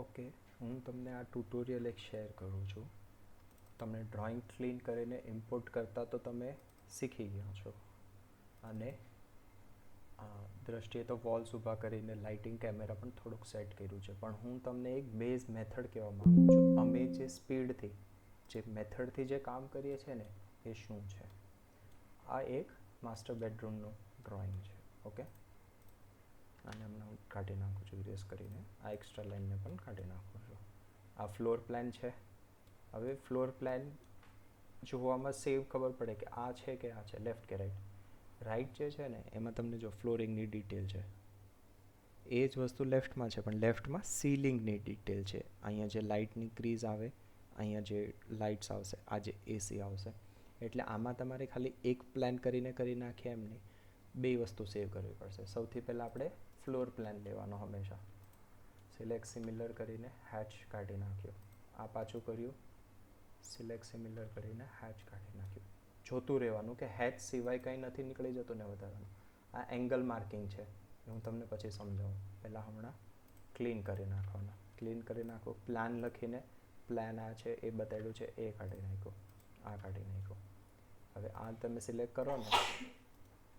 Okay, હું તમને આ ટ્યુટોરિયલ એક શેર કરું છું. તમે ડ્રોઈંગ ક્લીન કરીને ઇમ્પોર્ટ કરતાં તો તમે શીખી ગયા છો, અને દ્રષ્ટિએ તો વોલ્સ ઊભા કરીને લાઇટિંગ કેમેરા પણ થોડુંક સેટ કર્યું છે, પણ હું તમને એક બેઝ મેથડ કહેવા માગું છું. અમે જે સ્પીડથી જે મેથડથી જે કામ કરીએ છીએ ને એ શું છે. આ એક માસ્ટર બેડરૂમનું ડ્રોઈંગ છે. ઓકે, અને હમણાં હું કાઢી નાખું છું ઇરેઝ કરીને. આ એક્સ્ટ્રા લાઇનને પણ કાઢી નાખું છું. આ ફ્લોર પ્લાન છે. હવે ફ્લોર પ્લાન જોવામાં સેવ ખબર પડે કે આ છે કે આ છે, લેફ્ટ કે રાઈટ. રાઈટ જે છે ને એમાં તમને જો ફ્લોરિંગની ડિટેલ છે, એ જ વસ્તુ લેફ્ટમાં છે, પણ લેફ્ટમાં સીલિંગની ડિટેલ છે. અહીંયા જે લાઇટની ક્રીઝ આવે, અહીંયા જે લાઇટ્સ આવશે, આ જે એસી આવશે, એટલે આમાં તમારે ખાલી એક પ્લાન કરીને કરી નાખીએ એમ નહીં, બે વસ્તુ સેવ કરવી પડશે. સૌથી પહેલાં આપણે ફ્લોર પ્લાન લેવાનો હંમેશા. સિલેક્ટ સિમિલર કરીને હેચ કાઢી નાખ્યો. આ પાછું કર્યું, સિલેક્ટ સિમિલર કરીને હેચ કાઢી નાખ્યું. જોતું રહેવાનું કે હેચ સિવાય કંઈ નથી નીકળી જતું ને વધારાનું. આ એંગલ માર્કિંગ છે, હું તમને પછી સમજાવું. પહેલાં હમણાં ક્લીન કરી નાખવાના. ક્લીન કરી નાખો. પ્લાન લખીને પ્લાન આ છે એ બતાડ્યું છે એ કાઢી નાખ્યો, આ કાઢી નાખ્યો. હવે આ તમે સિલેક્ટ કરો ને,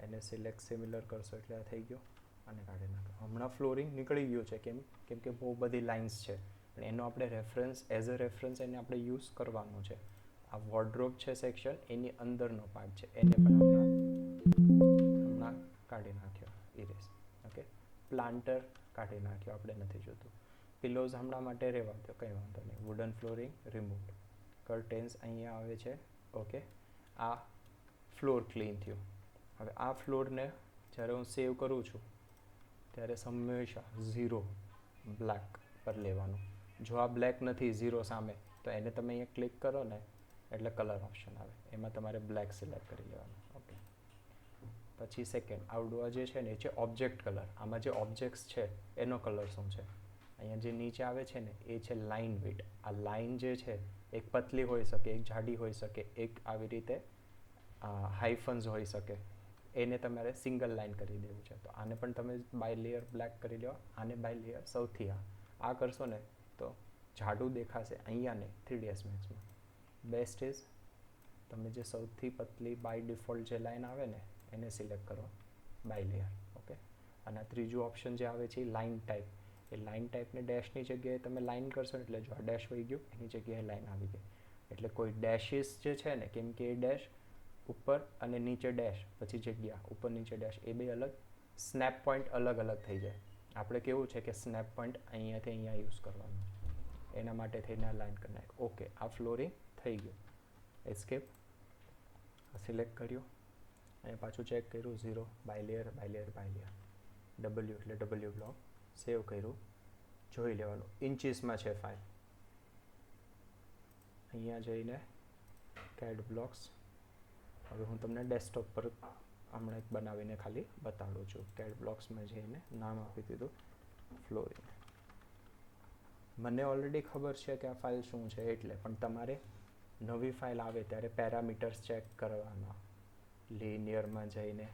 એને સિલેક્ટ સિમિલર કરશો એટલે આ થઈ ગયો, અને કાઢી નાખો. હમણાં ફ્લોરિંગ નીકળી ગયું છે, કેમ કે બહુ બધી લાઇન્સ છે, પણ એનો આપણે રેફરન્સ એઝ અ રેફરન્સ એને આપણે યુઝ કરવાનું છે. આ વોર્ડરોબ છે સેક્શન, એની અંદરનો પાર્ટ છે, એને પણ હમણાં કાઢી નાખ્યો ઇરેઝ. ઓકે, પ્લાન્ટર કાઢી નાખ્યો, આપણે નથી જોતું. પિલોઝ હમણાં માટે રહેવા દો, કંઈ વાંધો નહીં. Wooden flooring remove. કર્ટેન્સ અહીંયા આવે છે. ઓકે, આ ફ્લોર ક્લીન થયું. હવે આ ફ્લોરને જ્યારે હું સેવ કરું છું ત્યારે હંમેશા 0 બ્લેક પર લેવાનું. જો આ બ્લેક નથી 0 સામે, તો એને તમે અહીંયા ક્લિક કરો ને એટલે કલર ઓપ્શન આવે, એમાં તમારે બ્લેક સિલેક્ટ કરી લેવાનું. ઓકે, પછી સેકન્ડ આવડવા જે છે ને એ છે ઓબ્જેક્ટ કલર. આમાં જે ઓબ્જેક્ટ્સ છે એનો કલર શું છે. અહીંયા જે નીચે આવે છે ને એ છે લાઇન વિડ. આ લાઇન જે છે એક પતલી હોઈ શકે, એક જાડી હોઈ શકે, એક આવી રીતે હાઇફન્સ હોઈ શકે. એને તમારે સિંગલ લાઇન કરી દેવું છે, તો આને પણ તમે બાય લેયર બ્લેક કરી લો. આને બાય લેયર સૌથી આ કરશો ને તો જાડું દેખાશે, અહીંયા નહીં 3ds Maxમાં. બેસ્ટ ઇઝ તમે જે સૌથી પતલી બાય ડિફોલ્ટ જે લાઇન આવે ને એને સિલેક્ટ કરો બાય લેયર. ઓકે, અને ત્રીજું ઓપ્શન જે આવે છે એ લાઇન ટાઈપ. એ લાઇન ટાઈપને ડેશની જગ્યાએ તમે લાઇન કરશો ને એટલે જો આ ડેશ વહી ગયું, એની જગ્યાએ લાઇન આવી ગઈ. એટલે કોઈ ડેશિસ જે છે ને, કેમ કે એ ડેશ ઉપર અને નીચે ડેશ, પછી જગ્યા ઉપર નીચે ડેશ, એ બે અલગ સ્નેપ પોઈન્ટ અલગ અલગ થઈ જાય. આપણે કેવું છે કે સ્નેપ પોઈન્ટ અહીંયાથી અહીંયા યુઝ કરવાનું છે, એના માટે થઈને આ લાઇન કરી નાખ. ઓકે, આ ફ્લોરિંગ થઈ ગયું. એસ્કેપ સિલેક્ટ કર્યું અને પાછું ચેક કર્યું 0 by layer by layer by layer. W એટલે ડબલ્યુ બ્લોક સેવ કર્યું. જોઈ લેવાનું ઇન્ચીસમાં છે ફાઇલ. અહીંયા જઈને કેડ બ્લોક્સ. હવે હું તમને ડેસ્કટોપ પર હમણાં એક બનાવીને ખાલી બતાડું છું. કેડ બ્લોક્સમાં જઈને નામ આપી દીધું ફ્લોરિંગ. મને ઓલરેડી ખબર છે કે આ ફાઇલ શું છે એટલે, પણ તમારે નવી ફાઇલ આવે ત્યારે પેરામીટર્સ ચેક કરવાના. લિનિયરમાં જઈને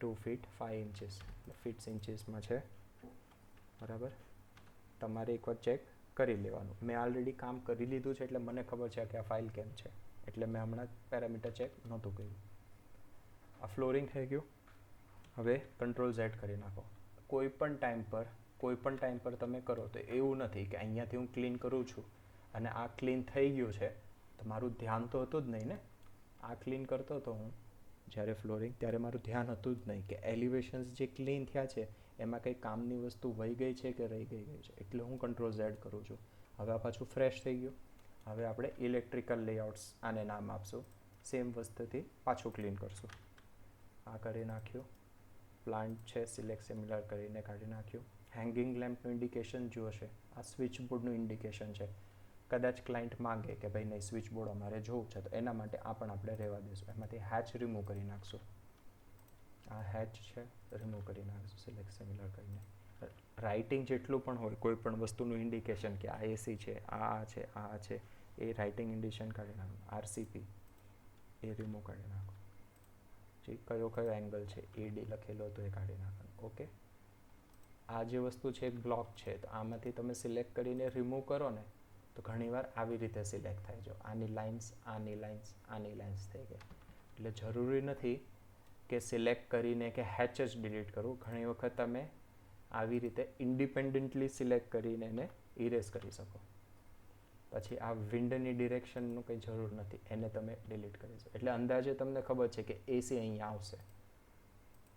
2 feet 5 inches એટલે ફીટ્સ ઇન્ચીસમાં છે, બરાબર. તમારે એકવાર ચેક કરી લેવાનું. મેં ઓલરેડી કામ કરી લીધું છે એટલે મને ખબર છે કે આ ફાઇલ કેમ છે, એટલે મેં હમણાં પેરામીટર ચેક નહોતું કર્યું. આ ફ્લોરિંગ થઈ ગયું. હવે કંટ્રોલ Z કરી નાખો. કોઈ પણ ટાઈમ પર તમે કરો તો એવું નથી કે અહીંયાથી હું ક્લીન કરું છું અને આ ક્લીન થઈ ગયું છે તો મારું ધ્યાન તો હતું જ નહીં ને. આ ક્લીન કરતો હતો હું જ્યારે ફ્લોરિંગ, ત્યારે મારું ધ્યાન હતું જ નહીં કે એલિવેશન્સ જે ક્લીન થયા છે એમાં કંઈ કામની વસ્તુ વહી ગઈ છે કે રહી ગઈ છે, એટલે હું કંટ્રોલ Z કરું છું. હવે આ પાછું ફ્રેશ થઈ ગયું. હવે આપણે ઇલેક્ટ્રિકલ લેઆઉટ્સ આને નામ આપશું. સેમ વસ્તુથી પાછું ક્લીન કરશું. આ કરી નાખ્યું. પ્લાન્ટ છે સિલેક્ટ સિમિલર કરીને કાઢી નાખ્યું. હેંગિંગ લેમ્પનું ઇન્ડિકેશન જોશે. આ સ્વિચ બોર્ડનું ઇન્ડિકેશન છે. કદાચ ક્લાયન્ટ માંગે કે ભાઈ નહીં સ્વિચ બોર્ડ અમારે જોવું છે, તો એના માટે આ પણ આપણે રહેવા દઈશું. એમાંથી હેચ રિમૂવ કરી નાખશું. આ હેચ છે રિમૂવ કરી નાખશું સિલેક્ટ સિમિલર કરીને. રાઇટિંગ જેટલું પણ હોય કોઈ પણ વસ્તુનું ઇન્ડિકેશન કે આ એસી છે, આ છે, આ છે, એ રાઇટિંગ ઇન્ડિકેશન કાઢી નાખો. RCP એ રિમૂવ કરી નાખો. જે કયો એંગલ છે AD લખેલો હતો એ કાઢી નાખવાનો. ઓકે, આ જે વસ્તુ છે એક બ્લોક છે, તો આમાંથી તમે સિલેક્ટ કરીને રિમૂવ કરો ને તો ઘણીવાર આવી રીતે સિલેક્ટ થાય. જો આની લાઇન્સ થઈ ગઈ. એટલે જરૂરી નથી કે સિલેક્ટ કરીને કે હેચ જ ડિલીટ કરવું. ઘણી વખત તમે આવી રીતે ઇન્ડિપેન્ડન્ટલી સિલેક્ટ કરીને એને ઇરેઝ કરી શકો. પછી આ વિન્ડની ડિરેક્શનનું કંઈ જરૂર નથી, એને તમે ડિલીટ કરી શકો. એટલે અંદાજે તમને ખબર છે કે એસી અહીંયા આવશે,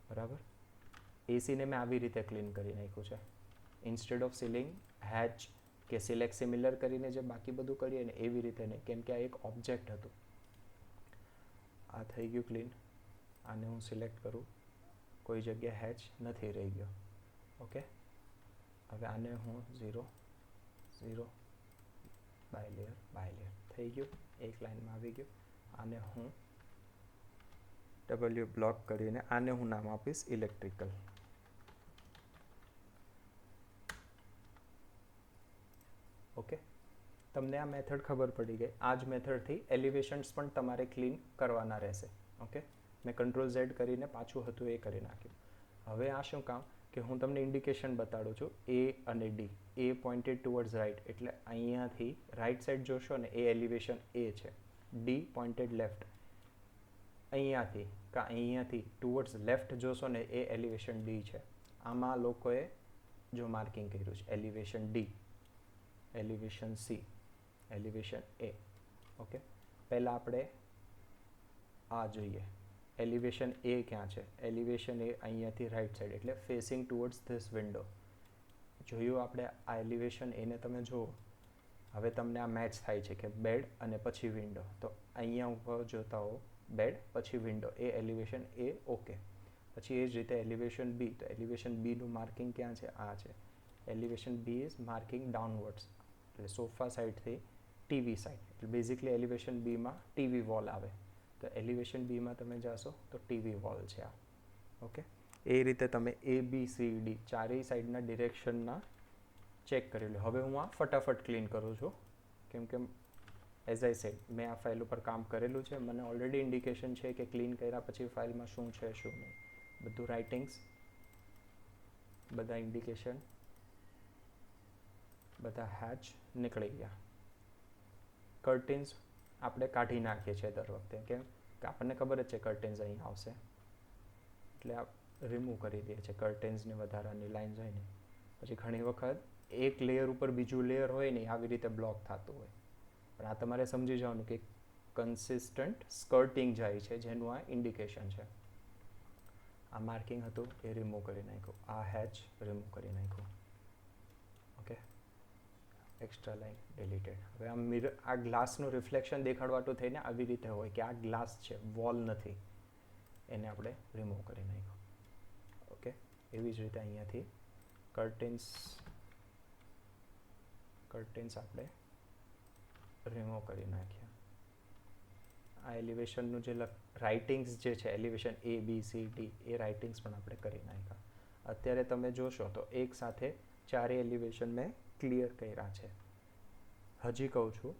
બરાબર. એસીને મેં આવી રીતે ક્લીન કરી નાખ્યું છે. ઇન્સ્ટેડ ઓફ સિલિંગ હેચ કે સિલેક્ટ સિમિલર કરીને જે બાકી બધું કરીએ ને એવી રીતે નહીં, કેમ કે આ એક ઓબ્જેક્ટ હતું. આ થઈ ગયું ક્લીન. આને હું સિલેક્ટ કરું, કોઈ જગ્યાએ હેચ નથી રહી ગયો. ઓકે, હવે આને હું 0 0 બાય લેયર થઈ ગયું, એક લાઇનમાં આવી ગયું. આને હું W બ્લોક કરીને આને હું નામ આપીશ ઇલેક્ટ્રિકલ. ઓકે, તમને આ મેથડ ખબર પડી ગઈ. આ જ મેથડથી એલિવેશન્સ પણ તમારે ક્લીન કરવાના રહેશે. ઓકે, મેં Ctrl+Z કરીને પાછું હતું એ કરી નાખ્યું. હવે આ શું કામ કે હું તમને ઇન્ડિકેશન બતાડું છું. એ અને ડી, એ પોઇન્ટેડ ટુવર્ડ્સ રાઇટ, એટલે અહીંયાથી રાઇટ સાઈડ જોશો ને એ એલિવેશન એ છે. ડી પોઇન્ટેડ લેફ્ટ, અહીંયાથી ટુવર્ડ્સ લેફ્ટ જોશો ને એ એલિવેશન ડી છે. આમાં લોકોએ જો માર્કિંગ કર્યું છે elevation D, elevation C, elevation A. Okay, પહેલાં આપણે આ જોઈએ. એલિવેશન એ ક્યાં છે? એલિવેશન એ અહીંયાથી રાઈટ સાઈડ, એટલે ફેસિંગ ટુવર્ડ્સ ધીસ વિન્ડો. જોયું આપણે આ એલિવેશન એને તમે જુઓ. હવે તમને આ મેચ થાય છે કે બેડ અને પછી વિન્ડો. તો અહીંયા ઉપર જોતા હો બેડ પછી window, A elevation A. Okay, પછી એ જ રીતે એલિવેશન બી, તો એલિવેશન બીનું માર્કિંગ ક્યાં છે? આ છે. એલિવેશન બી ઇઝ માર્કિંગ ડાઉનવર્ડ્સ, એટલે સોફા સાઈડથી ટીવી સાઈડ. એટલે બેઝિકલી એલિવેશન બીમાં ટીવી વોલ આવે, તો એલિવેશન બીમાં તમે જાશો તો ટીવી વોલ છે આ. ઓકે, એ રીતે તમે એ બી સી ડી ચારેય સાઈડના ડિરેક્શનના ચેક કરી લો. હવે હું આ ફટાફટ ક્લીન કરું છું, કેમ કે એઝ આઈ સેડ મેં આ ફાઇલ ઉપર કામ કરેલું છે. મને ઓલરેડી ઇન્ડિકેશન છે કે ક્લીન કર્યા પછી ફાઇલમાં શું છે શું નહીં. બધું રાઇટિંગ્સ, બધા ઇન્ડિકેશન, બધા હેચ નીકળી ગયા. કર્ટેન્સ આપણે કાઢી નાખીએ છીએ દર વખતે, કેમ કે આપણને ખબર જ છે કર્ટેન્સ અહીં આવશે, એટલે આ રિમૂવ કરી દઈએ છીએ. કર્ટેન્સની વધારાની લાઇન્સ હોય ને, પછી ઘણી વખત એક લેયર ઉપર બીજું લેયર હોય ને આવી રીતે બ્લોક થતું હોય. પણ આ તમારે સમજી જવાનું કે કન્સિસ્ટન્ટ સ્કર્ટિંગ જાય છે, જેનું આ ઇન્ડિકેશન છે. આ માર્કિંગ હતું એ રિમૂવ કરી નાખ્યું, આ હેચ રિમૂવ કરી નાખ્યું. Okay, extra line deleted. હવે આ મિરર, આ ગ્લાસનું રિફ્લેક્શન દેખાડવાતું થઈને આવી રીતે હોય કે આ ગ્લાસ છે, વોલ નથી, એને આપણે રિમૂવ કરી નાખ્યું. ઓકે, એવી જ રીતે અહીંયાથી કર્ટેન્સ આપણે રિમૂવ કરી નાખ્યા. આ એલિવેશનનું જે રાઇટિંગ્સ જે છે એલિવેશન એ બી સી ડી, એ રાઇટિંગ્સ પણ આપણે કરી નાખ્યા. અત્યારે તમે જોશો તો એક સાથે ચારે એલિવેશન મેં ક્લિયર કર્યા છે. હજી કહું છું,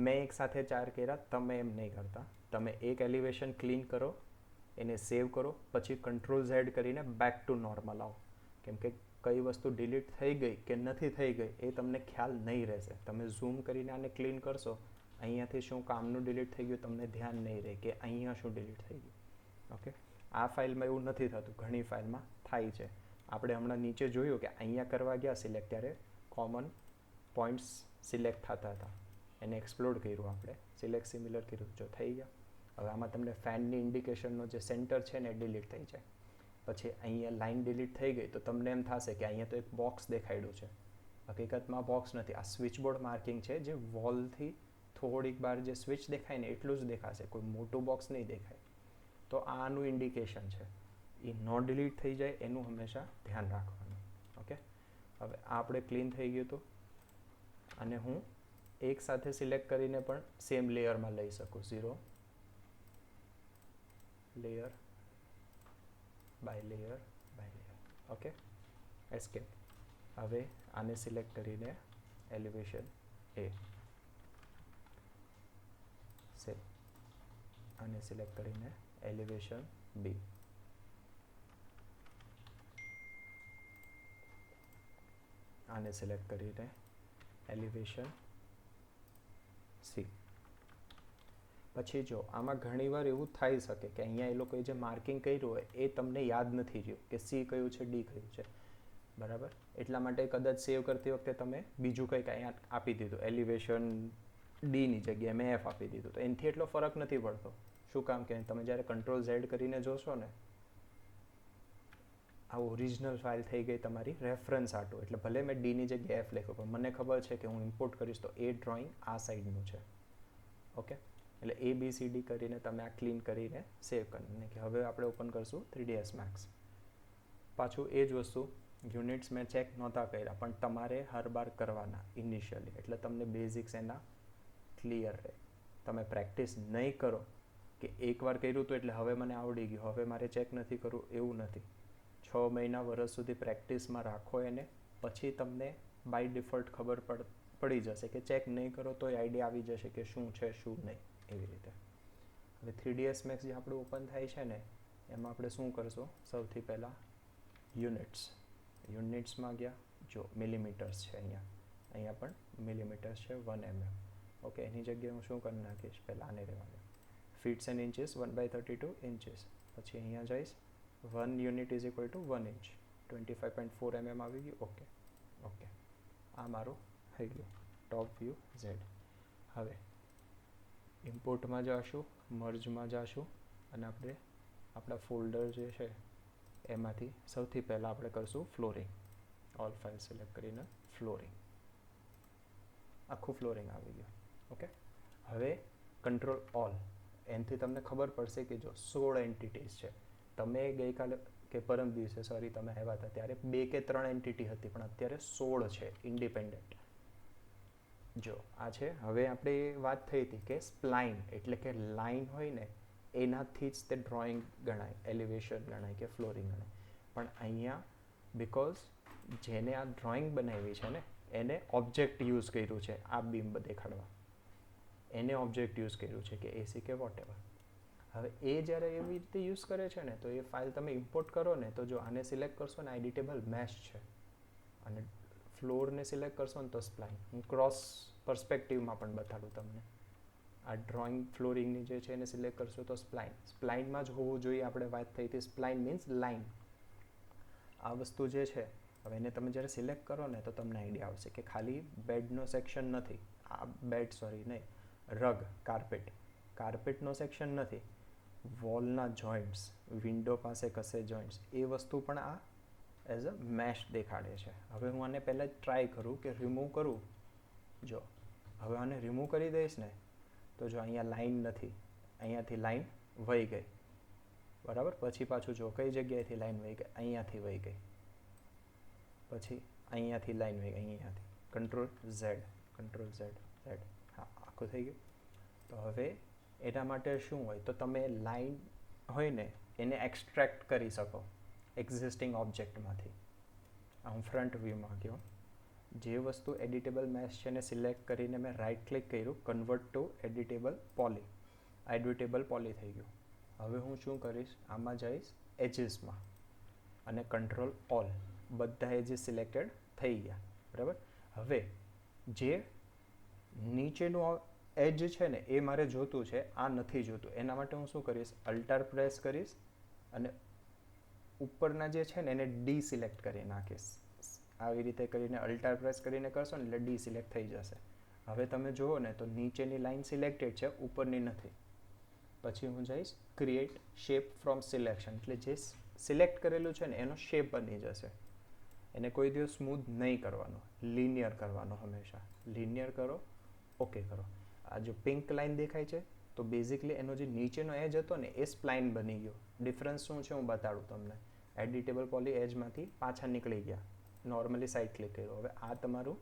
મેં એક સાથે 4 કર્યા, તમે એમ નહીં કરતા. તમે એક એલિવેશન ક્લીન કરો, એને સેવ કરો, પછી Ctrl+Z કરીને બેક ટુ નોર્મલ આવો. કેમ કે કઈ વસ્તુ ડિલીટ થઈ ગઈ કે નથી થઈ ગઈ એ તમને ખ્યાલ નહીં રહેશે. તમે ઝૂમ કરીને આને ક્લીન કરશો, અહીંયાથી શું કામનું ડિલીટ થઈ ગયું તમને ધ્યાન નહીં રહે કે અહીંયા શું ડિલીટ થઈ ગયું. ઓકે, આ ફાઇલમાં એવું નથી થતું, ઘણી ફાઇલમાં થાય છે. આપણે હમણાં નીચે જોયું કે અહીંયા કરવા ગયા સિલેક્ટ, ત્યારે કોમન પોઈન્ટ્સ સિલેક્ટ થતા હતા, એને એક્સપ્લોર કર્યું આપણે, સિલેક્ટ સિમિલર કર્યું, જો થઈ ગયા. હવે આમાં તમને ફેનની ઇન્ડિકેશનનો જે સેન્ટર છે ને એ ડિલીટ થઈ જાય. પછી અહીંયા લાઇન ડિલીટ થઈ ગઈ તો તમને એમ થશે કે અહીંયા તો એક બોક્સ દેખાડ્યું છે. હકીકતમાં બોક્સ નથી, આ સ્વિચબોર્ડ માર્કિંગ છે, જે વોલથી થોડીક બહાર જે સ્વિચ દેખાય ને એટલું જ દેખાશે, કોઈ મોટું બોક્સ નહીં દેખાય. તો આનું ઇન્ડિકેશન છે. એ નો ડિલીટ થઈ જાય એનું હંમેશા ધ્યાન રાખવાનું. ઓકે, હવે આ આપણે ક્લીન થઈ ગયું હતું. અને હું એક સાથે સિલેક્ટ કરીને પણ સેમ લેયરમાં લઈ શકું, 0 layer by layer by layer. Okay, escape. હવે આને સિલેક્ટ કરીને એલિવેશન એ સેવ, આને સિલેક્ટ કરીને એલિવેશન બી. આને સિલેક્ટ કરીને એલિવેશન સી. પછી જો આમાં ઘણીવાર એવું થઈ શકે કે અહીંયા એ લોકોએ જે માર્કિંગ કર્યું હોય એ તમને યાદ નથી રહ્યું કે સી કયું છે ડી કયું છે, બરાબર. એટલા માટે કદાચ સેવ કરતી વખતે તમે બીજું કંઈક અહીંયા આપી દીધું, એલિવેશન ડીની જગ્યાએ મેં એફ આપી દીધું, તો એનાથી એટલો ફરક નથી પડતો. શું કામ કે તમે જ્યારે કંટ્રોલ ઝેડ કરીને જોશો ને, આ ઓરિજિનલ ફાઇલ થઈ ગઈ તમારી રેફરન્સ આટું. એટલે ભલે મેં ડીની જગ્યાએ એફ લખ્યું પણ મને ખબર છે કે હું ઇમ્પોર્ટ કરીશ તો એ ડ્રોઈંગ આ સાઈડનું છે. ઓકે, એટલે એ બી સી ડી કરીને તમે આ ક્લીન કરીને સેવ કરીને કે હવે આપણે ઓપન કરશું 3ds Max. પાછું એ જ વસ્તુ, યુનિટ્સ મેં ચેક નહોતા કર્યા પણ તમારે હર બાર કરવાના ઇનિશિયલી, એટલે તમને બેઝિક્સ એના ક્લિયર રહે. તમે પ્રેક્ટિસ નહીં કરો કે એકવાર કર્યું હતું એટલે હવે મને આવડી ગયું, હવે મારે ચેક નથી કરવું, એવું નથી. 6 મહિના વર્ષ સુધી પ્રેક્ટિસમાં રાખો એને, પછી તમને બાય ડિફોલ્ટ ખબર પડી જશે કે ચેક નહીં કરો તો એ આઈડિયા આવી જશે કે શું છે શું નહીં, એવી રીતે. હવે 3ds Max જે આપણું ઓપન થાય છે ને, એમાં આપણે શું કરશું, સૌથી પહેલાં યુનિટ્સમાં ગયા, જો મિલીમીટર્સ છે અહીંયા પણ મિલીમીટર્સ છે 1 mm. ઓકે, એની જગ્યાએ હું શું કરી નાખીશ, પહેલાં આને રહેવા દો. ફીટ્સ એન્ડ ઇન્ચીસ 1/32 ઇંચીસ. પછી અહીંયા જઈશ 1 unit is equal to 1 inch, 25.4 mm આવી ગયું. ઓકે ઓકે, આ મારું થઈ ગયું ટોપ વ્યૂ ઝેડ. હવે ઇમ્પોર્ટમાં જઈશું, મર્જમાં જઈશું અને આપણે આપણા ફોલ્ડર જે છે એમાંથી સૌથી પહેલાં આપણે કરશું ફ્લોરિંગ. ઓલ ફાઇલ સિલેક્ટ કરીને ફ્લોરિંગ, આખું ફ્લોરિંગ આવી ગયું. ઓકે, હવે કંટ્રોલ ઓલ, એનાથી તમને ખબર પડશે કે જો 16 એન્ટિટીઝ છે. તમે ગઈકાલે કે પરમ દિવસે સોરી તમે આવ્યા હતા ત્યારે 2 કે 3 એન્ટિટી હતી, પણ અત્યારે 16 છે ઇન્ડિપેન્ડન્ટ. જો આ છે. હવે આપણે વાત થઈ હતી કે સ્પ્લાઇન એટલે કે લાઇન હોય ને એનાથી જ તે ડ્રોઈંગ ગણાય, એલિવેશન ગણાય કે ફ્લોરિંગ ગણાય. પણ અહીંયા બિકોઝ જેને આ ડ્રોઈંગ બનાવી છે ને એને ઓબ્જેક્ટ યુઝ કર્યું છે આ બીમ દેખાડવા, એને ઓબ્જેક્ટ યુઝ કર્યું છે કે એસી કે વોટ એવર. હવે એ જ્યારે એવી રીતે યુઝ કરે છે ને તો એ ફાઇલ તમે ઇમ્પોર્ટ કરો ને તો જો આને સિલેક્ટ કરશો ને એડિટેબલ મેશ છે, અને ફ્લોરને સિલેક્ટ કરશો ને તો સ્પ્લાઇન. હું ક્રોસ પર્સ્પેક્ટિવમાં પણ બતાડું તમને. આ ડ્રોઈંગ ફ્લોરિંગની જે છે એને સિલેક્ટ કરશો તો સ્પ્લાઇન, સ્પ્લાઇનમાં જ હોવું જોઈએ. આપણે વાત થઈ હતી સ્પ્લાઇન મીન્સ લાઇન. આ વસ્તુ જે છે હવે એને તમે જ્યારે સિલેક્ટ કરો ને તો તમને આઈડિયા આવશે કે ખાલી બેડનો સેક્શન નથી, આ બેડ સોરી નહીં, રગ કાર્પેટનો સેક્શન નથી, વોલના જોઈન્ટ્સ, વિન્ડો પાસે કશે જોઈન્ટ્સ, એ વસ્તુ પણ આ એઝ અ મેશ દેખાડે છે. હવે હું આને પહેલાં જ ટ્રાય કરું કે રિમૂવ કરું. જો હવે આને રિમૂવ કરી દઈશ ને તો જો અહીંયા લાઇન નથી, અહીંયાથી લાઇન વહી ગઈ, બરાબર. પછી પાછું જો કઈ જગ્યાએથી લાઇન વહી ગઈ, અહીંયાથી વહી ગઈ, પછી અહીંયાથી લાઇન વહી ગઈ, અહીંયાથી. કંટ્રોલ ઝેડ, હા આખું થઈ ગયું. તો હવે એના માટે શું હોય તો તમે લાઇન હોય ને એને એક્સટ્રેક્ટ કરી શકો એક્ઝિસ્ટિંગ ઓબ્જેક્ટમાંથી. હું ફ્રન્ટ વ્યૂમાં ગયો, જે વસ્તુ એડિટેબલ મેશ છે એને સિલેક્ટ કરીને મેં રાઇટ ક્લિક કર્યું, કન્વર્ટ ટુ એડિટેબલ પોલી થઈ ગયું. હવે હું શું કરીશ, આમાં જઈશ એજીસમાં અને કંટ્રોલ ઓલ, બધા એજીસ સિલેક્ટેડ થઈ ગયા, બરાબર. હવે જે નીચેનું એજ છે ને એ મારે જોતું છે, આ નથી જોતું. એના માટે હું શું કરીશ, અલ્ટર પ્રેસ કરીશ અને ઉપરના જે છે ને એને ડી સિલેક્ટ કરી નાખીશ. આવી રીતે કરીને અલ્ટર પ્રેસ કરીને કરશો ને એટલે ડી સિલેક્ટ થઈ જશે. હવે તમે જુઓ ને તો નીચેની લાઇન સિલેક્ટેડ છે, ઉપરની નથી. પછી હું જઈશ ક્રિએટ શેપ ફ્રોમ સિલેક્શન, એટલે જે સિલેક્ટ કરેલું છે ને એનો શેપ બની જશે. એને કોઈ દિવસ સ્મૂથ નહીં કરવાનો, લિનિયર કરવાનો હંમેશા. લિનિયર કરો, ઓકે કરો. આ જો પિંક લાઇન દેખાય છે તો બેઝિકલી એનો જે નીચેનો એજ હતો ને એ સ્પ્લાઇન બની ગયો. ડિફરન્સ શું છે હું બતાડું તમને. એડિટેબલ પોલી એજમાંથી પાછા નીકળી ગયા, નોર્મલી સાઈડ ક્લિક કર્યું. હવે આ તમારું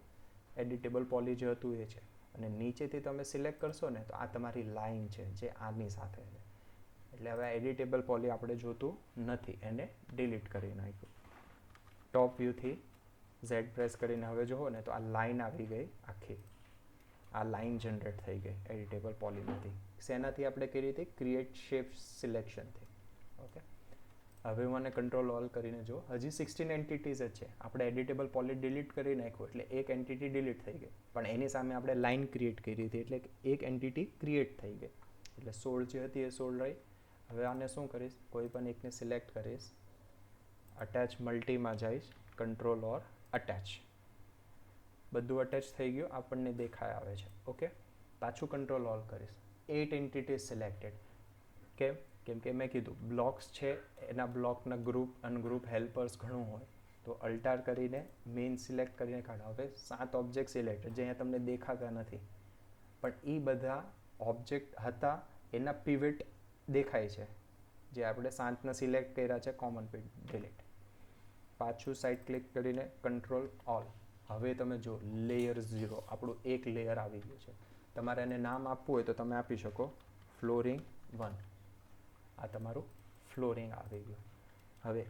એડિટેબલ પોલી જે હતું એ છે, અને નીચેથી તમે સિલેક્ટ કરશો ને તો આ તમારી લાઇન છે જે આની સાથે છે. એટલે હવે એડિટેબલ પોલી આપણે જોતું નથી, એને ડિલીટ કરી નાખ્યું. ટોપ વ્યૂથી ઝેડ પ્રેસ કરીને હવે જુઓ ને તો આ લાઇન આવી ગઈ આખી, આ લાઇન જનરેટ થઈ ગઈ એડિટેબલ પોલીમાંથી. શેનાથી આપણે કરી હતી, ક્રિએટ શેપ સિલેક્શનથી. ઓકે, હવે હું આને કંટ્રોલ ઓલ કરીને જો હજી 16 એન્ટિટીઝ જ છે. આપણે એડિટેબલ પોલી ડિલીટ કરી નાખ્યું એટલે એક એન્ટિટી ડિલીટ થઈ ગઈ, પણ એની સામે આપણે લાઇન ક્રિએટ કરી હતી એટલે એક એન્ટિટી ક્રિએટ થઈ ગઈ. એટલે 16 જે હતી એ 16 રહી. હવે આને શું કરીશ, કોઈ પણ એકને સિલેક્ટ કરીશ, અટેચ મલ્ટીમાં જઈશ, કંટ્રોલ ઓર અટેચ, બધું અટેચ થઈ ગયું, આપણને દેખાય આવે છે. ઓકે, પાછું કંટ્રોલ ઓલ કરીશ, 8 એન્ટિટીઝ સિલેક્ટેડ. કેમ કે મેં કીધું બ્લોક્સ છે એના બ્લોકના ગ્રુપ અનગ્રુપ હેલ્પર્સ ઘણું હોય, તો અલ્ટાર કરીને મેઇન સિલેક્ટ કરીને કાઢો. હવે 7 ઓબ્જેક્ટ સિલેક્ટેડ જે અહીંયા તમને દેખાતા નથી, પણ એ બધા ઓબ્જેક્ટ હતા એના પિવટ દેખાય છે, જે આપણે 7ને સિલેક્ટ કર્યા છે કોમન ડિલીટ. પાછું સાઈડ ક્લિક કરીને કંટ્રોલ ઓલ. હવે તમે જો લેયર 0 આપણું એક લેયર આવી ગયું છે. તમારે એને નામ આપવું હોય તો તમે આપી શકો ફ્લોરિંગ 1. આ તમારું ફ્લોરિંગ આવી ગયું. હવે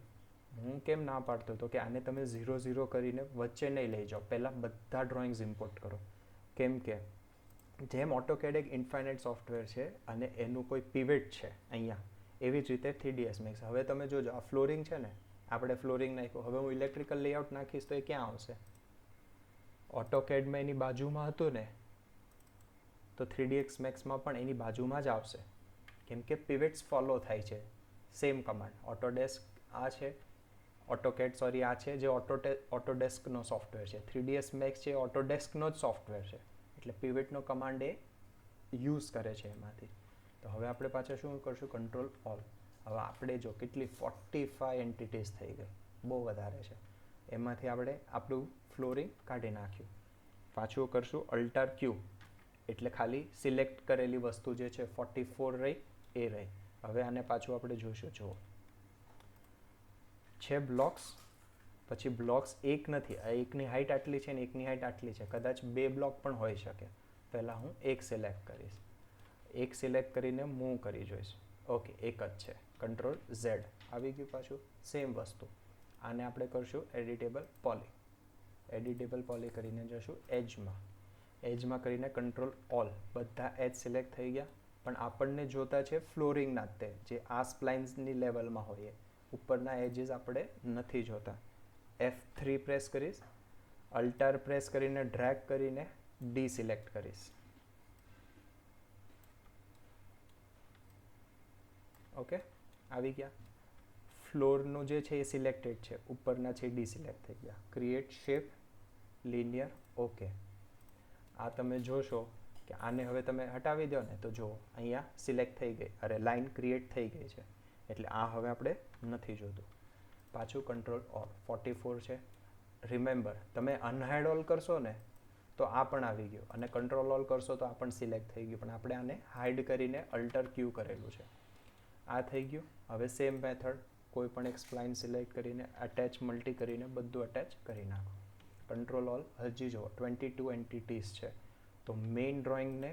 હું કેમ ના પાડતો હતો કે આને તમે 0 0 કરીને વચ્ચે નહીં લઈ જાઓ, પહેલાં બધા ડ્રોઈંગ્સ ઇમ્પોર્ટ કરો. કેમ કે જેમ ઓટોકેડ એક ઇન્ફાઇનાઇટ સોફ્ટવેર છે અને એનું કોઈ પિવટ છે અહીંયા, એવી જ રીતે 3ds Max. હવે તમે જોજો આ ફ્લોરિંગ છે ને, આપણે ફ્લોરિંગ નાખ્યું, હવે હું ઇલેક્ટ્રિકલ લેઆઉટ નાખીશ તો એ ક્યાં આવશે? ઓટોકેડમાં એની બાજુમાં હતું ને, તો 3ds Maxમાં પણ એની બાજુમાં જ આવશે, કેમ કે પિવટ્સ ફોલો થાય છે. સેમ કમાન્ડ ઓટોડેસ્ક આ છે, ઓટોકેડ સોરી આ છે જે ઓટોડેસ્કનો સોફ્ટવેર છે. 3ds Max છે ઓટોડેસ્કનો જ સોફ્ટવેર છે, એટલે પિવટનો કમાન્ડ એ યુઝ કરે છે એમાંથી. તો હવે આપણે પાછા શું કરશું, કંટ્રોલ ઓલ. હવે આપણે જો કેટલી 45 એન્ટિટીઝ થઈ ગઈ, બહુ વધારે છે. એમાંથી આપણે આપણું ફ્લોરિંગ કાઢી નાખ્યું. પાછું કરશું અલ્ટાર ક્યુ, એટલે ખાલી સિલેક્ટ કરેલી વસ્તુ જે છે 44 રહી એ રહી. હવે આને પાછું આપણે જોઈશું. જુઓ છે બ્લોક્સ, પછી બ્લોક્સ એક નથી, આ એકની હાઇટ આટલી છે ને એકની હાઇટ આટલી છે, કદાચ 2 બ્લોક પણ હોઈ શકે. પહેલાં હું એક સિલેક્ટ કરીશ, એક સિલેક્ટ કરીને મૂવ કરી જોઈશ. ઓકે, એક જ છે, કંટ્રોલ ઝેડ આવી ગયું. પાછું સેમ વસ્તુ, આને આપણે કરશું એડિટેબલ પોલી. એડિટેબલ પોલી કરીને જશું એજમાં, એજમાં કરીને કંટ્રોલ ઓલ, બધા એજ સિલેક્ટ થઈ ગયા. પણ આપણને જોતા છે ફ્લોરિંગના જ તે, જે આ સ્પ્લાઇન્સની લેવલમાં હોય, ઉપરના એજીસ આપણે નથી જોતા. F3 પ્રેસ કરીશ, અલ્ટાર પ્રેસ કરીને ડ્રેગ કરીને ડી સિલેક્ટ કરીશ. ઓકે, આવી ગયા. ફ્લોરનું જે છે એ સિલેક્ટેડ છે, ઉપરના છે ડી સિલેક્ટ થઈ ગયા. Create shape linear, okay. આ તમે જોશો કે આને હવે તમે હટાવી દો ને તો જો અહીંયા સિલેક્ટ થઈ ગઈ, અરે લાઇન ક્રિએટ થઈ ગઈ છે, એટલે આ હવે આપણે નથી જોતું. પાછું કંટ્રોલ ઓલ, 44 છે. રિમેમ્બર તમે અનહાઇડ ઓલ કરશો ને તો આ પણ આવી ગયું, અને કંટ્રોલ ઓલ કરશો તો આ પણ સિલેક્ટ થઈ ગયું, પણ આપણે આને હાઇડ કરીને અલ્ટર ક્યુ કરેલું છે. આ થઈ ગયું. હવે સેમ મેથડ, કોઈ પણ એક સ્પ્લાઇન સિલેક્ટ કરીને અટેચ મલ્ટી કરીને બધું અટેચ કરી નાખો. Control all. હજી જુઓ 22 એન્ટિટીઝ છે, તો મેઇન ડ્રોઈંગને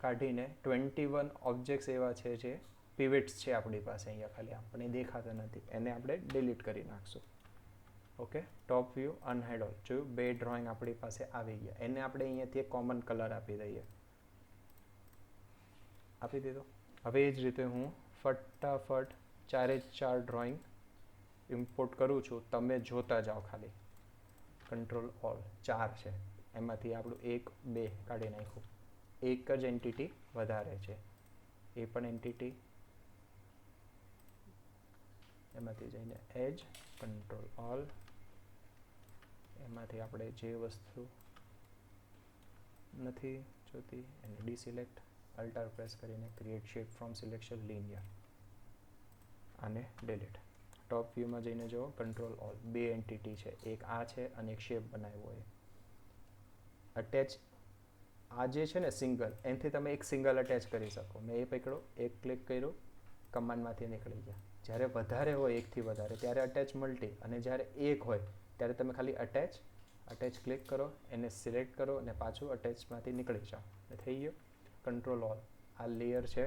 કાઢીને 21 ઓબ્જેક્ટ્સ એવા છે જે પિવટ્સ છે આપણી પાસે, અહીંયા ખાલી આપણને દેખાતા નથી, એને આપણે ડિલીટ કરી નાખશું. Okay, top view unhide all. જોયું, 2 ડ્રોઈંગ આપણી પાસે આવી ગયા. એને આપણે અહીંયાથી એક કોમન કલર આપી દઈએ, આપી દીધો. હવે એ જ રીતે હું ફટાફટ 4 ડ્રોઈંગ ઇમ્પોર્ટ કરું છું, તમે જોતા જાઓ ખાલી. કંટ્રોલ ઓલ, 4 છે, એમાંથી આપણું 1 2 કાઢી નાખ્યું. એક જ એન્ટિટી વધારે છે, એ પણ એન્ટિટી એમાંથી જઈને એજ, કંટ્રોલ ઓલ, એમાંથી આપણે જે વસ્તુ નથી જોતી એને ડિસિલેક્ટ, અલ્ટર પ્રેસ કરીને create shape from selection linear, આને ડિલીટ. ટોપ વ્યૂમાં જઈને જુઓ, કંટ્રોલ ઓલ, 2 એન્ટિટી છે, એક આ છે અને એક શેપ બનાવ્યો હોય. અટેચ આ જે છે ને સિંગલ, એનાથી તમે એક સિંગલ અટેચ કરી શકો. મેં એ પકડો, એક ક્લિક કર્યું, કમાન્ડમાંથી નીકળી ગયા. જ્યારે વધારે હોય, એકથી વધારે, ત્યારે અટેચ મલ્ટી, અને જ્યારે એક હોય ત્યારે તમે ખાલી અટેચ ક્લિક કરો, એને સિલેક્ટ કરો અને પાછું અટેચમાંથી નીકળી જાઓ, થઈ ગયું. Control all. આ લેયર છે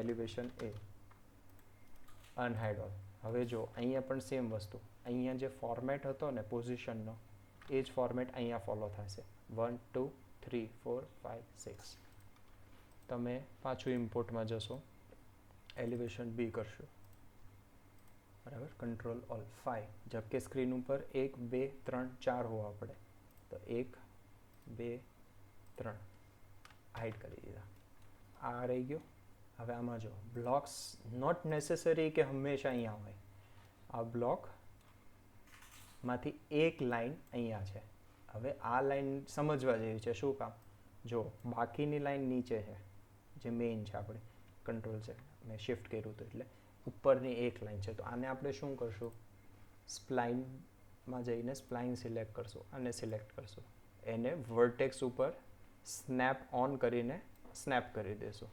એલિવેશન એ, અનહાઇડ ઓલ. હવે જો અહીંયા પણ સેમ વસ્તુ, અહીંયા જે ફોર્મેટ હતો ને પોઝિશનનો, એ જ ફોર્મેટ અહીંયા ફોલો થશે. 1 2 3 4 5 6. તમે પાછું ઇમ્પોર્ટમાં જશો, એલિવેશન બી કરશો, બરાબર. કંટ્રોલ ઓલ 5, જબકે સ્ક્રીન ઉપર 1 2 3 4 હોવા પડે, તો 1 2 3 હાઈડ કરી દીધા. આ રહી ગયો. હવે આમાં જો બ્લોક્સ નોટ નેસેસરી કે હંમેશા અહીંયા હોય. આ બ્લોકમાંથી એક લાઈન અહીંયા છે. હવે આ લાઈન સમજવા જેવી છે. શું કામ? જો બાકીની લાઈન નીચે છે, જે મેઇન છે આપણે કંટ્રોલ છે, મેં શિફ્ટ કર્યું હતું એટલે ઉપરની એક લાઈન છે. તો આને આપણે શું કરશું? સ્પ્લાઇનમાં જઈને સ્પ્લાઇન સિલેક્ટ કરશું અને સિલેક્ટ કરશું. એને વર્ટેક્સ ઉપર સ્નેપ ઓન કરીને સ્નેપ કરી દેશું.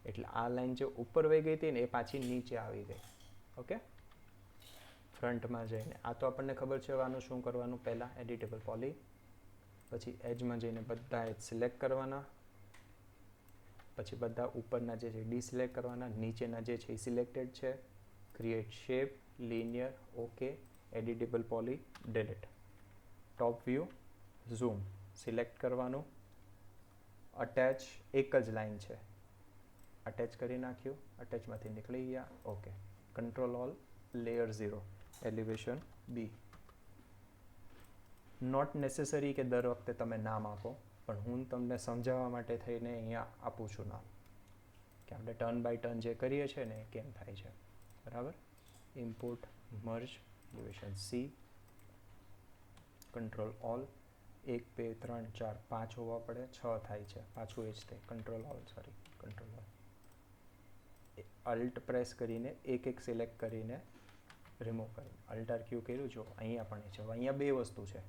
એટલે આ લાઈન જે ઉપર વહી ગઈ હતી ને એ પાછી નીચે આવી ગઈ. ઓકે, ફ્રન્ટમાં જઈને આ તો આપણને ખબર છે આનું શું કરવાનું. પહેલાં એડિટેબલ પોલી, પછી એજમાં જઈને બધા એજ સિલેક્ટ કરવાના, પછી બધા ઉપરના જે છે ડિસિલેક્ટ કરવાના, નીચેના જે છે એ સિલેક્ટેડ છે. Create shape, linear, okay, editable poly, delete. Top view, zoom select કરવાનું. અટેચ એક જ લાઈન છે, અટેચ કરી નાખ્યું, અટેચમાંથી નીકળી ગયા. Okay, control all, layer 0, elevation B. Not necessary કે દર વખતે તમે નામ આપો, પણ હું તમને સમજાવવા માટે થઈને અહીંયા આપું છું નામ, કે આપણે ટર્ન બાય ટર્ન જે કરીએ છીએ ને એ કેમ થાય છે. બરાબર. Import merge elevation C, control all, 1 2 3 4 5 હોવા પડે, 6 થાય છે, પાછું એ જ થાય. Control all, sorry, control all, Alt press કરીને એક સિલેક્ટ કરીને રિમૂવ કર્યું. અલ્ટર ક્યુ કર્યું. જો અહીંયા પણ છે. અહીંયા બે વસ્તુ છે.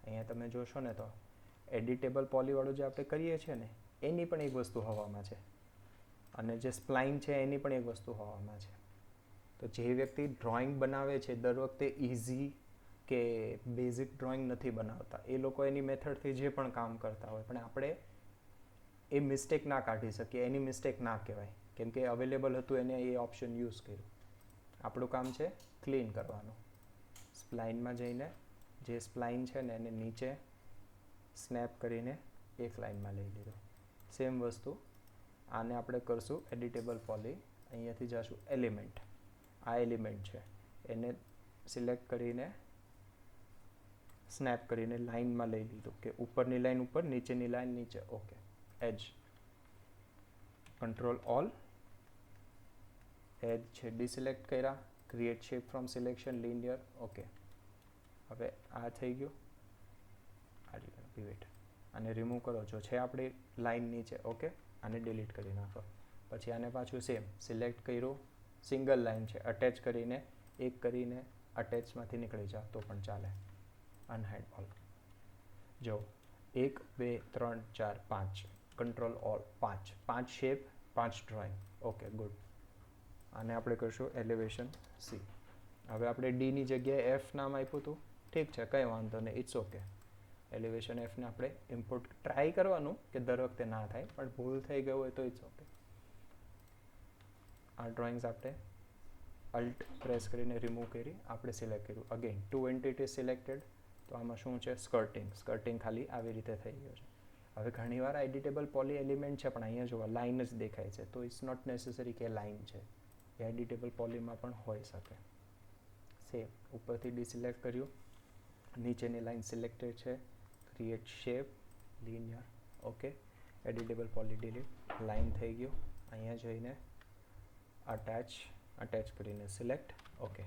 અહીંયા તમે જોશો ને તો એડિટેબલ પોલીવાળું જે આપણે કરીએ છીએ ને એની પણ એક વસ્તુ હવામાં છે, અને જે સ્પ્લાઇન છે એની પણ એક વસ્તુ હવામાં છે. તો જે વ્યક્તિ ડ્રોઈંગ બનાવે છે દર વખતે ઇઝી કે બેઝિક ડ્રોઈંગ નથી બનાવતા. એ લોકો એની મેથડથી જે પણ કામ કરતા હોય, પણ આપણે એ મિસ્ટેક ના કાઢી શકીએ. એની મિસ્ટેક ના કહેવાય, કેમ કે અવેલેબલ હતું એને એ ઓપ્શન યુઝ કર્યું. આપણું કામ છે ક્લીન કરવાનું. સ્પ્લાઇનમાં જઈને જે સ્પ્લાઇન છે ને એને નીચે સ્નેપ કરીને એક લાઇનમાં લઈ લીધો. સેમ વસ્તુ આને આપણે કરશું એડિટેબલ પોલી. અહીંયાથી જઈશું એલિમેન્ટ. આ એલિમેન્ટ છે એને સિલેક્ટ કરીને સ્નેપ કરીને લાઇનમાં લઈ લીધું, કે ઉપરની લાઇન ઉપર, નીચેની લાઇન નીચે. ઓકે, એજ, કંટ્રોલ ઓલ, એજ છે ડિસિલેક્ટ કર્યા. Create shape from selection, linear, okay. હવે આ થઈ ગયું. આ પિવટ આને રિમૂવ કરો. જો છે આપણી લાઇન નીચે. ઓકે, આને ડિલીટ કરી નાખો. પછી આને પાછું સેમ સિલેક્ટ કર્યું, સિંગલ લાઇન છે, અટેચ કરીને એક કરીને અટેચમાંથી નીકળી જાઓ તો પણ ચાલે. Unhide all. જો 1 2 3 4 5, control all, 5 shape, 5 drawing. Okay, good. આને આપણે કરશું એલિવેશન સી. હવે આપણે ડીની જગ્યાએ એફ નામ આપ્યું હતું. ઠીક છે, કંઈ વાંધો નહીં, ઇટ્સ ઓકે. એલિવેશન એફને આપણે ઇમ્પોર્ટ ટ્રાય કરવાનું કે દર વખતે ના થાય, પણ ભૂલ થઈ ગઈ હોય તો ઇટ્સ ઓકે. આ ડ્રોઈંગ્સ આપણે અલ્ટ પ્રેસ કરીને રિમૂવ કરી, આપણે સિલેક્ટ કર્યું. Again 2 entity selected. તો આમાં શું છે? સ્કર્ટિંગ ખાલી આવી રીતે થઈ ગયો છે. હવે ઘણીવાર એડિટેબલ પોલી એલિમેન્ટ છે, પણ અહીંયા જોવા લાઇન જ દેખાય છે, તો ઇટ્સ નોટ નેસેસરી કે લાઇન છે. એ એડિટેબલ પોલીમાં પણ હોઈ શકે. સેમ ઉપરથી ડિસિલેક્ટ કર્યું, નીચેની લાઇન સિલેક્ટેડ છે. Create shape, linear, okay, editable poly delete. Line થઈ ગયું. અહીંયા જઈને અટેચ કરીને સિલેક્ટ. ઓકે,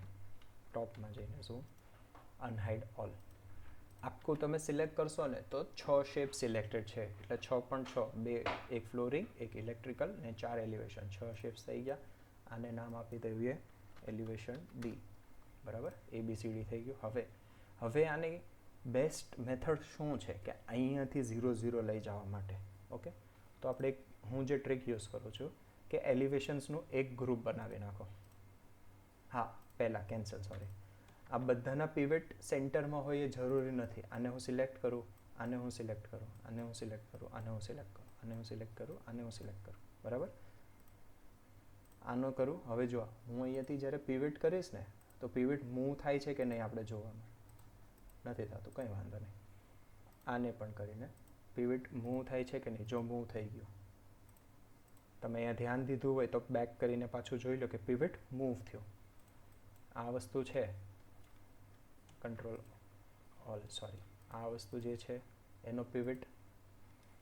ટોપમાં જઈને ઝૂમ, અનહાઇડ ઓલ. આખું તમે સિલેક્ટ કરશો ને તો 6 શેપ સિલેક્ટેડ છે, એટલે 6 પણ 6, 2, એક ફ્લોરિંગ, એક ઇલેક્ટ્રિકલ ને 4 એલિવેશન. 6 શેપ્સ થઈ ગયા. આને નામ આપી દઈએ એલિવેશન ડી. બરાબર, ABCD થઈ ગયું. હવે આની બેસ્ટ મેથડ શું છે કે અહીંયાથી 0 0 લઈ જવા માટે. ઓકે, તો આપણે હું જે ટ્રિક યુઝ કરું છું કે એલિવેશન્સનું એક ગ્રુપ બનાવી નાખો. હા, પહેલાં કેન્સલ, સોરી. આ બધાના પિવટ સેન્ટરમાં હોય એ જરૂરી નથી. આને હું સિલેક્ટ કરું, આને હું સિલેક્ટ કરું, આને હું સિલેક્ટ કરું, આને હું સિલેક્ટ કરું, આને હું સિલેક્ટ કરું, આને હું સિલેક્ટ કરું. બરાબર, આનો કરું. હવે જો હું અહીંયાથી જ્યારે પિવટ કરીશ ને તો પિવટ મૂવ થાય છે કે નહીં આપણે જોવાનું નથી થતું, કંઈ વાંધો નહીં. આને પણ કરીને પિવટ મૂવ થાય છે કે નહીં. જો મૂવ થઈ ગયું, તમે અહીંયા ધ્યાન દીધું હોય તો બેક કરીને પાછું જોઈ લો કે પિવટ મૂવ થયો. આ વસ્તુ છે કંટ્રોલ ઓલ સોરી, આ વસ્તુ જે છે એનો પિવટ,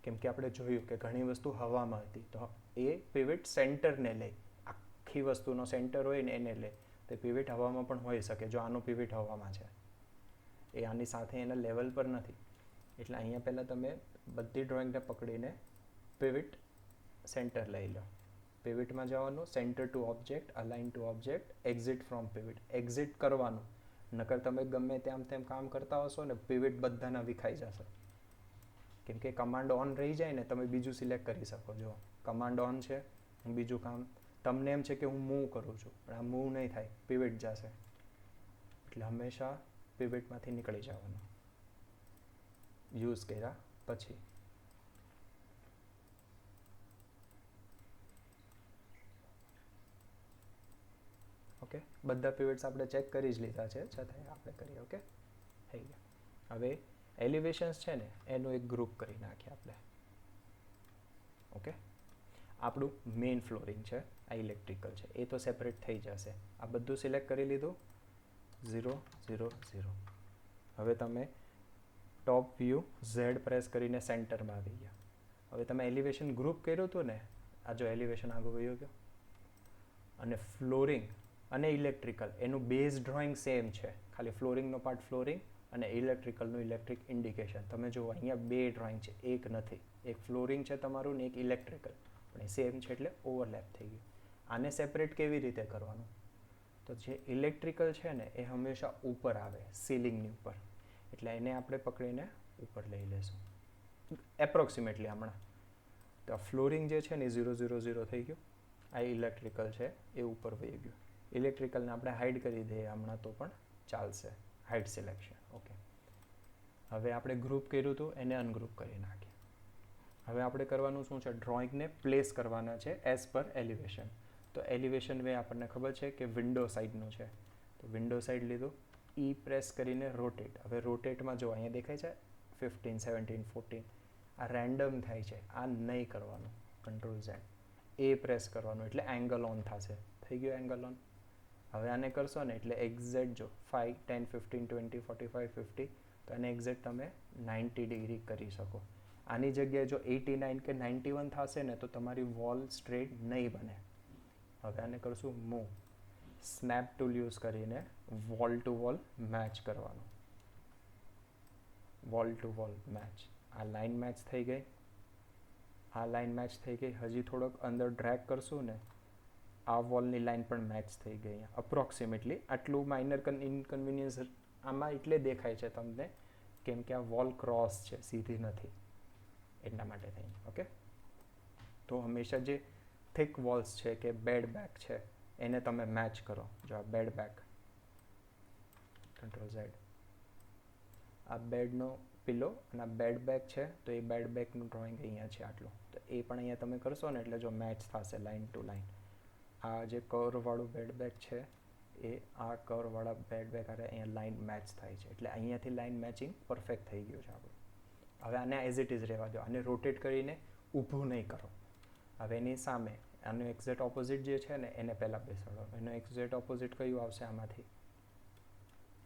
કેમ કે આપણે જોયું કે ઘણી વસ્તુ હવામાં હતી તો એ પિવટ સેન્ટરને લે, આખી વસ્તુનો સેન્ટર હોય ને એને લે. તો પિવટ હવામાં પણ હોઈ શકે. જો આનો પિવટ હવામાં છે એ આની સાથે એના લેવલ પર નથી, એટલે અહીંયા પહેલાં તમે બધી ડ્રોઈંગને પકડીને પિવટ સેન્ટર લઈ લો. પિવટમાં જવાનું, center to object, align to object, exit from pivot. Exit કરવાનું, નકર તમે ગમે તેમ કામ કરતા હશો ને પિવટ બધાના વિખાઈ જશે. કેમ કે કમાન્ડ ઓન રહી જાય ને તમે બીજું સિલેક્ટ કરી શકો. જો કમાન્ડ ઓન છે, હું બીજું કામ, તમને એમ છે કે હું મૂવ કરું છું પણ આ મૂવ નહીં થાય, પિવટ જશે. એટલે હંમેશા પિવટમાંથી નીકળી જવાનું યુઝ કર્યા પછી. ઓકે, બધા પિવટ્સ આપણે ચેક કરી જ લીધા છે, છતાં આપણે કરીએ. ઓકે, થઈ ગયા. હવે એલિવેશન્સ છે ને એનું એક ગ્રુપ કરી નાખીએ આપણે. ઓકે, આપણું મેઇન ફ્લોરિંગ છે, આ ઇલેક્ટ્રિકલ છે, એ તો સેપરેટ થઈ જશે. આ બધું સિલેક્ટ કરી લીધું, 0 0 0. હવે તમે ટોપ વ્યૂ ઝેડ પ્રેસ કરીને સેન્ટરમાં આવી ગયા. હવે તમે એલિવેશન ગ્રુપ કર્યું હતું ને, આ જો એલિવેશન આગળ વયો ગયો, અને ફ્લોરિંગ અને ઇલેક્ટ્રિકલ એનું બેઝ ડ્રોઈંગ સેમ છે, ખાલી ફ્લોરિંગનો પાર્ટ ફ્લોરિંગ અને ઇલેક્ટ્રિકલનું ઇલેક્ટ્રિક ઇન્ડિકેશન. તમે જુઓ અહીંયા બે ડ્રોઈંગ છે, એક નથી. એક ફ્લોરિંગ છે તમારું ને એક ઇલેક્ટ્રિકલ, પણ એ સેમ છે એટલે ઓવરલેપ થઈ ગયું. આને સેપરેટ કેવી રીતે કરવાનું? તો જે ઇલેક્ટ્રિકલ છે ને એ હંમેશા ઉપર આવે, સીલિંગની ઉપર, એટલે એને આપણે પકડીને ઉપર લઈ લેશું એપ્રોક્સિમેટલી હમણાં. તો આ ફ્લોરિંગ જે છે ને એ 0 0 0 થઈ ગયું. આ ઇલેક્ટ્રિકલ છે એ ઉપર વહી ગયું. ઇલેક્ટ્રિકલને આપણે હાઇડ કરી દઈએ હમણાં તો પણ ચાલશે, હાઇડ સિલેક્શન. ઓકે, હવે આપણે ગ્રુપ કર્યું હતું એને અનગ્રુપ કરી નાખીએ. હવે આપણે કરવાનું શું છે? ડ્રોઈંગને પ્લેસ કરવાના છે એઝ પર એલિવેશન. તો એલિવેશન વે આપણને ખબર છે કે વિન્ડો સાઇડનું છે, તો વિન્ડો સાઇડ લીધું, ઈ પ્રેસ કરીને રોટેટ. હવે રોટેટમાં જો અહીંયા દેખાય છે 15 17 14, આ રેન્ડમ થાય છે, આ નહીં કરવાનું. કંટ્રોલ ઝેડ, એ પ્રેસ કરવાનું એટલે એંગલ ઓન થશે. થઈ ગયો એંગલ ઓન. હવે આને કરશો ને એટલે એક્ઝેક્ટ જો 5 10 15 20 45 50, તો એને એક્ઝેક્ટ તમે 90 ડિગ્રી કરી શકો. આની જગ્યાએ જો 89 કે 91 થશે ને તો તમારી વોલ સ્ટ્રેટ નહીં બને. હવે આને કરશું મૂવ, સ્નેપ ટૂલ યુઝ કરીને વોલ ટુ વોલ મેચ કરવાનું. વોલ ટુ વોલ મેચ, આ લાઇન મેચ થઈ ગઈ, આ લાઇન મેચ થઈ ગઈ. હજી થોડોક અંદર ડ્રેગ કરશું ને આ વોલની લાઇન પણ મેચ થઈ ગઈ અપ્રોક્સિમેટલી. આટલું માઇનર ઇનકન્વિનિયન્સ આમાં એટલે દેખાય છે તમને કેમ કે આ વોલ ક્રોસ છે, સીધી નથી, એટલા માટે થઈને. ઓકે, તો હંમેશા જે થિક વોલ્સ છે કે બેડ બેક છે એને તમે મેચ કરો. જો આ બેડ બેક, કંટ્રોલ ઝેડ, આ બેડનો પિલો અને આ બેડ બેક છે, તો એ બેડ બેકનું ડ્રોઈંગ અહીંયા છે આટલું, તો એ પણ અહીંયા તમે કરશો ને એટલે જો મેચ થશે લાઇન ટુ લાઇન. આ જે કર્વવાળું બેડ બેક છે એ આ કર્વવાળા બેડ બેક અરે અહીંયા લાઇન મેચ થાય છે, એટલે અહીંયાથી લાઇન મેચિંગ પરફેક્ટ થઈ ગયું છે આપણું. હવે આને એઝ ઇટ ઇઝ રહેવા દો, આને રોટેટ કરીને ઊભું નહીં કરો. હવે એની સામે આનું એક્ઝેક્ટ ઓપોઝિટ જે છે ને એને પહેલાં બેસાડો. એનું એક્ઝેક્ટ ઓપોઝિટ કયું આવશે આમાંથી?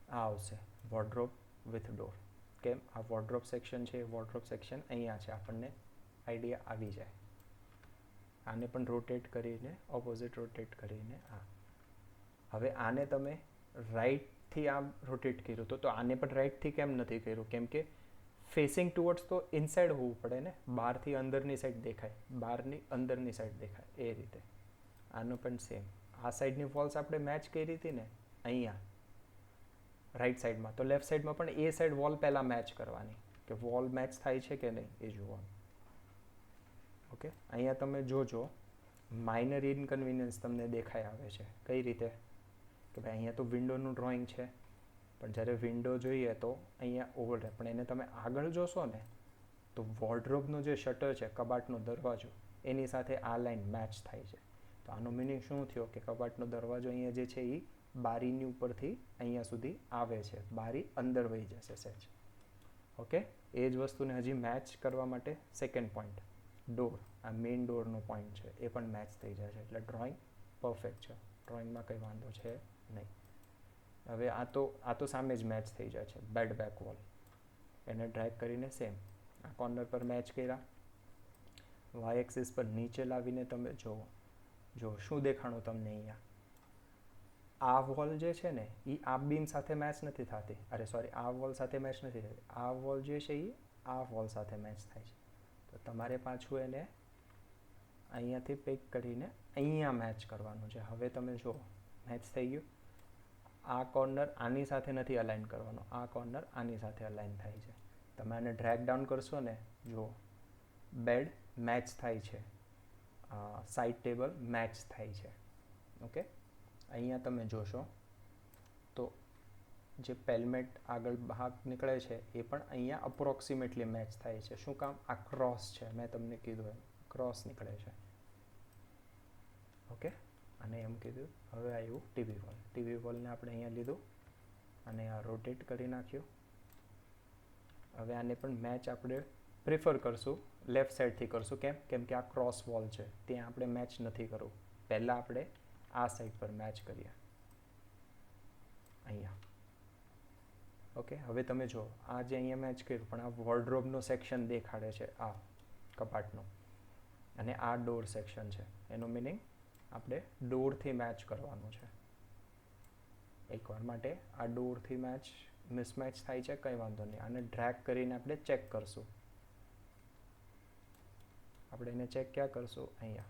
આ આવશે વોર્ડરોબ વિથ ડોર. કેમ? આ વોર્ડરોબ સેક્શન છે, વોર્ડરોબ સેક્શન અહીંયા છે, આપણને આઈડિયા આવી જાય. આને પણ રોટેટ કરીને ઓપોઝિટ રોટેટ કરીને આ. હવે આને તમે રાઈટથી આમ રોટેટ કર્યું તો આને પણ રાઈટથી કેમ નથી કર્યું? કેમ કે ફેસિંગ ટુવર્ડ્સ તો ઇનસાઇડ હોવું પડે ને, બહારથી અંદરની સાઈડ દેખાય, બહારની અંદરની સાઈડ દેખાય, એ રીતે. આનું પણ સેમ, આ સાઈડની વોલ્સ આપણે મેચ કરી હતી ને અહીંયા રાઈટ સાઈડમાં, તો લેફ્ટ સાઈડમાં પણ એ સાઈડ વોલ પહેલાં મેચ કરવાની, કે વોલ મેચ થાય છે કે નહીં એ જોવાનું. ઓકે, અહીંયા તમે જોજો માઇનર ઇનકન્વિનિયન્સ તમને દેખાઈ આવે છે. કઈ રીતે? કે ભાઈ અહીંયા તો વિન્ડોનું ડ્રોઈંગ છે, પણ જ્યારે વિન્ડો જોઈએ તો અહીંયા ઓવરલેપ, પણ એને તમે આગળ જોશો ને તો વોર્ડરોબનો જે શટર છે, કબાટનો દરવાજો, એની સાથે આ લાઈન મેચ થાય છે. તો આનો મિનિંગ શું થયો કે કબાટનો દરવાજો અહીંયા જે છે એ બારીની ઉપરથી અહીંયા સુધી આવે છે, બારી અંદર વહી જશે સહેજ. ઓકે, એ જ વસ્તુને હજી મેચ કરવા માટે સેકન્ડ પોઈન્ટ, ડોર, આ મેઇન ડોરનો પોઈન્ટ છે એ પણ મેચ થઈ જાય છે, એટલે ડ્રોઈંગ પરફેક્ટ છે, ડ્રોઈંગમાં કંઈ વાંધો છે નહીં. હવે આ તો સામે જ મેચ થઈ જાય છે, બેડ બેક વોલ. એને ડ્રેગ કરીને સેમ આ કોર્નર પર મેચ કર્યા. વાય એક્સિસ પર નીચે લાવીને તમે જો શું દેખાણું તમને અહીંયા? આ વોલ જે છે ને એ આ બીમ સાથે મેચ નથી થતી, અરે સોરી, આ વોલ સાથે મેચ નથી થતી. આ વોલ જે છે એ આ વોલ સાથે મેચ થાય છે. તો તમારે પાછું એને અહીંયાથી પિક કરીને અહીંયા મેચ કરવાનું છે. હવે તમે જુઓ મેચ થઈ ગયું. આ કોર્નર આની સાથે નથી અલાઇન કરવાનો, આ કોર્નર આની સાથે અલાઇન થાય છે. તમે આને ડ્રેગ ડાઉન કરશો ને, જુઓ બેડ મેચ થાય છે, સાઇડ ટેબલ મેચ થાય છે. ઓકે, અહીંયા તમે જોશો તો જે પેલમેટ આગળ ભાગ નીકળે છે એ પણ અહીંયા અપ્રોક્સિમેટલી મેચ થાય છે. શું કામ? આ ક્રોસ છે, મેં તમને કીધું એમ ક્રોસ નીકળે છે. ઓકે, અને એમ કીધું. હવે આવ્યું ટીવી વોલ. ટીવી વોલને આપણે અહીંયા લીધું અને આ રોટેટ કરી નાખ્યું. હવે આને પણ મેચ આપણે પ્રિફર કરશું લેફ્ટ સાઈડથી કરશું. કેમ કે આ ક્રોસ વોલ છે, ત્યાં આપણે મેચ નથી કરવું. પહેલાં આપણે આ સાઈડ પર મેચ કરીએ અહીંયા. ઓકે, હવે તમે જો આ જે અહીંયા મેચ કર્યું, પણ આ વોર્ડરોબનો સેક્શન દેખાડે છે, આ કપાટનો, અને આ ડોર સેક્શન છે. એનું મિનિંગ આપણે ડોરથી મેચ કરવાનું છે. એકવાર માટે આ ડોરથી મેચ મિસમેચ થાય છે, કંઈ વાંધો નહીં. આને ડ્રેગ કરીને આપણે ચેક કરશું. આપણે એને ચેક ક્યાં કરશું? અહીંયા.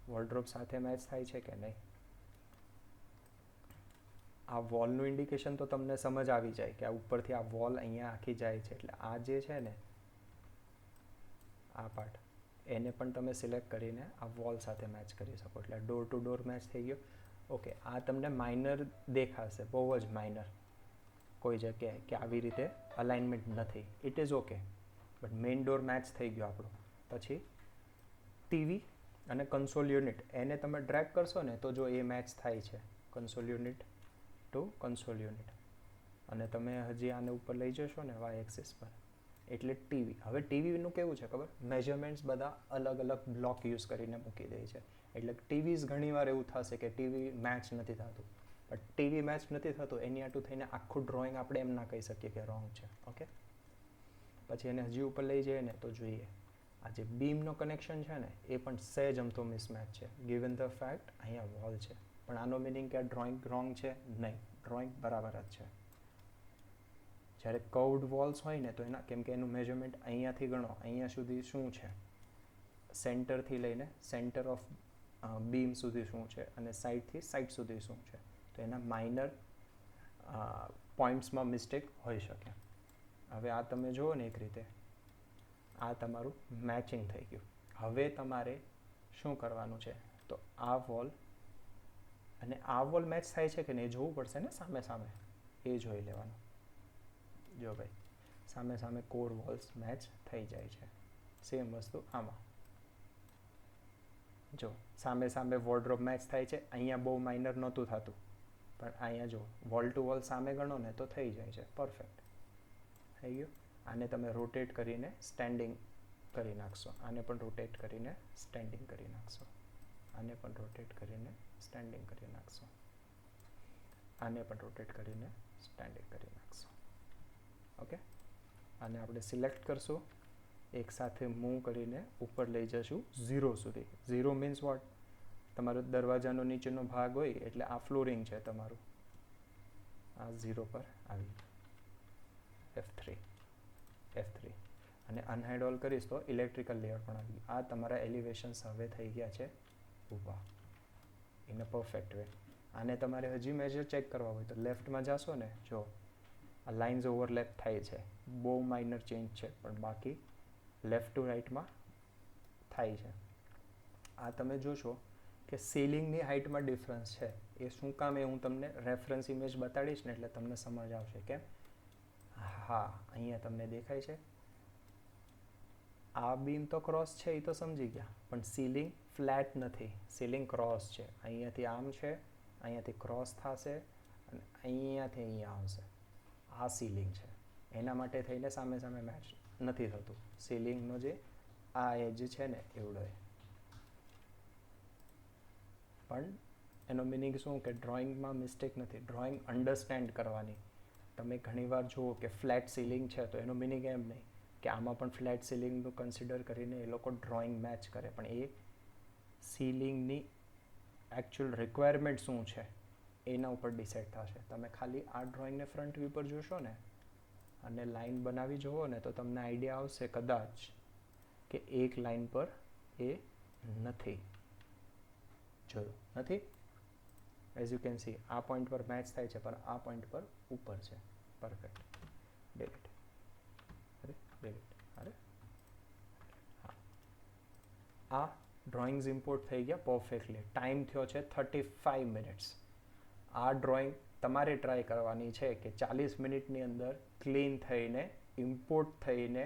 વોર્ડરોબ સાથે મેચ થાય છે કે નહીં. આ વોલનું ઇન્ડિકેશન તો તમને સમજ આવી જાય કે આ ઉપરથી આ વોલ અહીંયા આખી જાય છે, એટલે આ જે છે ને આ પાર્ટ, એને પણ તમે સિલેક્ટ કરીને આ વોલ સાથે મેચ કરી શકો. એટલે ડોર ટુ ડોર મેચ થઈ ગયો. ઓકે, આ તમને માઇનર દેખાશે, બહુ જ માઇનર, કોઈ જગ્યાએ કે આવી રીતે અલાઇનમેન્ટ નથી. It is okay, but main door match થઈ ગયો આપણો. પછી ટીવી અને કન્સોલ યુનિટ, એને તમે ડ્રેગ કરશો ને તો જો એ મેચ થાય છે, console unit to console unit. અને તમે હજી આને ઉપર લઈ જશો ને વાય એક્સિસ પર, એટલે ટીવી. હવે ટીવીનું કેવું છે ખબર? મેજરમેન્ટ્સ બધા અલગ અલગ બ્લોક યુઝ કરીને મૂકી દે છે. એટલે ટીવીઝ ઘણીવાર એવું થશે કે ટીવી મેચ નથી થતું, બટ ટીવી મેચ નથી થતું એની આટું થઈને આખું ડ્રોઈંગ આપણે એમ ના કહી શકીએ કે રોંગ છે. ઓકે, પછી એને હજી ઉપર લઈ જઈએ ને તો જોઈએ આ જે બીમનો કનેક્શન છે ને એ પણ સહેજ અમથો મિસમેચ છે, ગિવન ધ ફેક્ટ અહીંયા વોલ છે. પણ આનો મિનિંગ કે આ ડ્રોઈંગ રોંગ છે? નહીં, ડ્રોઈંગ બરાબર જ છે. જ્યારે કર્વડ વોલ્સ હોય ને તો એના, કેમ કે એનું મેજરમેન્ટ અહીંયાથી ગણો અહીંયા સુધી શું છે, સેન્ટરથી લઈને સેન્ટર ઓફ બીમ સુધી શું છે, અને સાઈડથી સાઈડ સુધી શું છે, તો એના માઇનર પોઈન્ટ્સમાં મિસ્ટેક હોઈ શકે. હવે આ તમે જુઓ ને એક રીતે આ તમારું મેચિંગ થઈ ગયું. હવે તમારે શું કરવાનું છે, તો આ વોલ અને આ વોલ મેચ થાય છે કે નહીં એ જોવું પડશે ને, સામે સામે એ જોઈ લેવાનું. જો ભાઈ સામે સામે કોર વોલ્સ મેચ થઈ જાય છે. સેમ વસ્તુ આમાં જો સામે સામે વોર્ડરોબ મેચ થાય છે. અહીંયા બહુ માઇનર નહોતું થતું, પણ અહીંયા જો વોલ ટુ વોલ સામે ગણો ને તો થઈ જાય છે, પરફેક્ટ થઈ ગયું. આને તમે રોટેટ કરીને સ્ટેન્ડિંગ કરી નાખશો, આને પણ રોટેટ કરીને સ્ટેન્ડિંગ કરી નાખશો, આને પણ રોટેટ કરીને સ્ટેન્ડિંગ કરી નાખશો, આને પણ રોટેટ કરીને સ્ટેન્ડિંગ કરી નાખશો. ઓકે, આને આપણે સિલેક્ટ કરશું, એક સાથે મૂવ કરીને ઉપર લઈ જશું 0 સુધી. 0 મીન્સ વોટ? તમારો દરવાજાનો નીચેનો ભાગ હોય એટલે આ ફ્લોરિંગ છે તમારું, આ 0 પર આવી F3 અને અનહાઇડ ઓલ કરીશ તો ઇલેક્ટ્રિકલ લેયર પણ આવી. આ તમારા એલિવેશન્સ હવે થઈ ગયા છે ઊભા ઇન અ પરફેક્ટ વે. આને તમારે હજી મેજર ચેક કરવા હોય તો લેફ્ટમાં જાશો ને, જો આ લાઇન્સ ઓવરલેપ થાય છે, બહુ માઇનર ચેન્જ છે, પણ બાકી લેફ્ટ ટુ રાઇટમાં થાય છે. આ તમે જોશો કે સીલિંગની હાઇટમાં ડિફરન્સ છે. એ શું કામ એ હું તમને રેફરન્સ ઇમેજ બતાડીશ ને એટલે તમને સમજ આવશે. કેમ? હા, અહીંયા તમને દેખાય છે આ બીમ તો ક્રોસ છે, એ તો સમજી ગયા, પણ સીલિંગ ફ્લેટ નથી, સીલિંગ ક્રોસ છે. અહીંયાથી આમ છે, અહીંયાથી ક્રોસ થશે અને અહીંયાથી અહીંયા આવશે. આ સીલિંગ છે, એના માટે થઈને સામે સામે મેચ નથી થતું. સીલિંગનો જે આ એજ છે ને એવડો, પણ એનો મિનિંગ શું કે ડ્રોઈંગમાં મિસ્ટેક નથી, ડ્રોઈંગ અન્ડરસ્ટેન્ડ કરવાની. તમે ઘણીવાર જુઓ કે ફ્લેટ સીલિંગ છે તો એનો મિનિંગ એમ નહીં કે આમાં પણ ફ્લેટ સીલિંગનું કન્સિડર કરીને એ લોકો ડ્રોઈંગ મેચ કરે, પણ એ સીલિંગની એકચ્યુઅલ રિક્વાયરમેન્ટ શું છે એના ઉપર ડિસાઇડ થશે. તમે ખાલી આ ડ્રોઈંગને ફ્રન્ટ વ્યૂ પર જોશો ને અને લાઈન બનાવી જુઓ ને તો તમને આઈડિયા આવશે કદાચ કે એક લાઈન પર એ નથી જોયું, નથી. એઝ યુ કેન સી આ પોઈન્ટ પર મેચ થાય છે પણ આ પોઈન્ટ પર ઉપર છે. પરફેક્ટ. ડિલીટ. અરે ડિલીટ. અરે હા, આ ડ્રોઈંગ્સ ઇમ્પોર્ટ થઈ ગયા પરફેક્ટલી. ટાઈમ થયો છે 35 મિનિટ્સ. આ ડ્રોઈંગ તમારે ટ્રાય કરવાની છે કે 40 મિનિટની અંદર ક્લીન થઈને, ઇમ્પોર્ટ થઈને,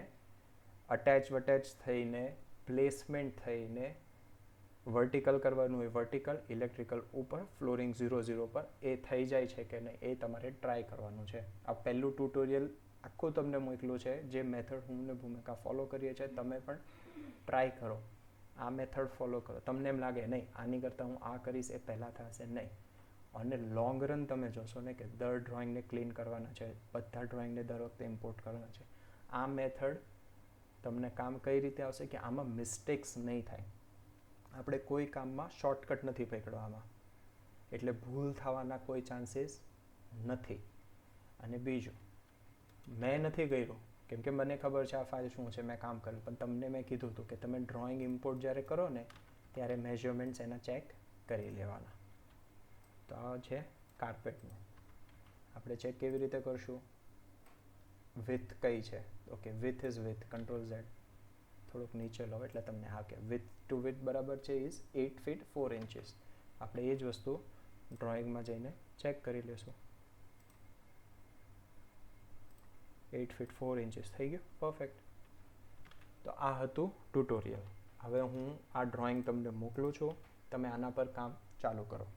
અટેચ થઈને, પ્લેસમેન્ટ થઈને, વર્ટિકલ કરવાનું હોય વર્ટિકલ, ઇલેક્ટ્રિકલ ઉપર, ફ્લોરિંગ 0 પર એ થઈ જાય છે કે નહીં એ તમારે ટ્રાય કરવાનું છે. આ પહેલું ટ્યુટોરિયલ આખું તમને મોકલું છે જે મેથડ હું ને ભૂમિકા ફોલો કરીએ છીએ. તમે પણ ટ્રાય કરો, આ મેથડ ફોલો કરો. તમને એમ લાગે નહીં આની કરતાં હું આ કરીશ એ પહેલાં થશે, નહીં. અને લોંગ રન તમે જોશો ને કે દર ડ્રોઈંગને ક્લીન કરવાના છે, બધા ડ્રોઈંગને દર વખતે ઇમ્પોર્ટ કરવાના છે. આ મેથડ તમને કામ કઈ રીતે આવશે કે આમાં મિસ્ટેક્સ નહીં થાય. આપણે કોઈ કામમાં શોર્ટકટ નથી પકડવામાં, એટલે ભૂલ થવાના કોઈ ચાન્સીસ નથી. અને બીજું, મેં નથી કર્યું કેમ કે મને ખબર છે આ ફાઇલ શું છે, મેં કામ કર્યું, પણ તમને મેં કીધું હતું કે તમે ડ્રોઈંગ ઇમ્પોર્ટ જ્યારે કરો ને ત્યારે મેઝરમેન્ટ્સ એના ચેક કરી લેવાના. તો આ છે કાર્પેટનું. આપણે ચેક કેવી રીતે કરશું? વિથ કઈ છે? Okay, with is with, control Z. થોડુંક નીચે લો એટલે તમને હા કે વિથ ટુ વિથ બરાબર છે ઇઝ 8 ફીટ 4 ઇંચીસ. આપણે એ જ વસ્તુ ડ્રોઈંગમાં જઈને ચેક કરી લેશું. 8 ફીટ 4 ઇંચીસ થઈ ગયું, પરફેક્ટ. તો આ હતું ટ્યુટોરિયલ. હવે હું આ ડ્રોઈંગ તમને મોકલું છું, તમે આના પર કામ ચાલુ કરો.